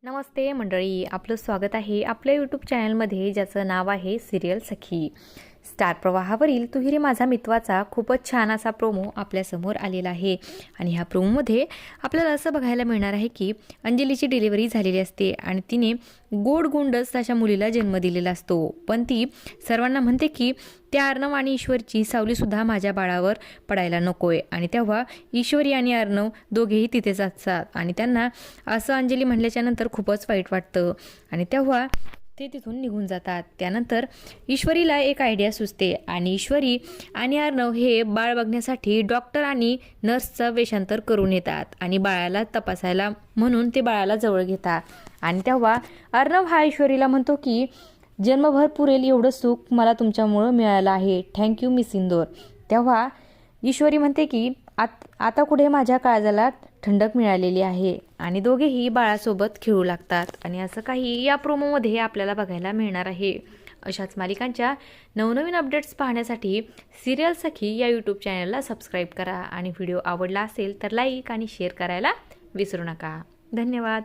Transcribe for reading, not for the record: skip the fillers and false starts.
नमस्ते मंडळी, आपलं स्वागत आहे आपल्या यूट्यूब चॅनलमध्ये, ज्याचं नाव आहे सिरियल सखी. स्टार प्रवाहावरील तू ही रे माझा मितवाचा खूपच छान असा प्रोमो आपल्यासमोर आलेला आहे. आणि ह्या प्रोमोमध्ये आपल्याला असं बघायला मिळणार आहे की अंजलीची डिलिव्हरी झालेली असते आणि तिने गोड गुंडच अशा मुलीला जन्म दिलेला असतो. पण ती सर्वांना म्हणते की त्या अर्णव आणि ईश्वरची सावलीसुद्धा माझ्या बाळावर पडायला नकोय. आणि तेव्हा ईश्वरी आणि अर्णव दोघेही तिथेच असतात आणि त्यांना असं अंजली म्हणल्याच्या नंतर खूपच वाईट वाटतं आणि तेव्हा ते तिथून निघून जातात. त्यानंतर ईश्वरीला एक आयडिया सुचते आणि ईश्वरी आणि अर्णव हे बाळ बघण्यासाठी डॉक्टर आणि नर्सचं वेषांतर करून येतात आणि बाळाला तपासायला म्हणून ते बाळाला जवळ घेतात. आणि तेव्हा अर्णव हा ईश्वरीला म्हणतो की जन्मभर पुरेल एवढं सुख मला तुमच्यामुळं मिळालं आहे, थँक्यू मिस इंदोर. तेव्हा ईश्वरी म्हणते की आता कुठे माझ्या काळजाला ठंडक मिळालेली आहे आणि दोघेही बाळासोबत खेळू लागतात. आणि असं काही या प्रोमोमध्ये आपल्याला बघायला मिळणार आहे. अशाच मालिकांच्या नवनवीन अपडेट्स पाहण्यासाठी सिरियल सखी या यूट्यूब चॅनलला सबस्क्राईब करा आणि व्हिडिओ आवडला असेल तर लाईक आणि शेअर करायला विसरू नका. धन्यवाद.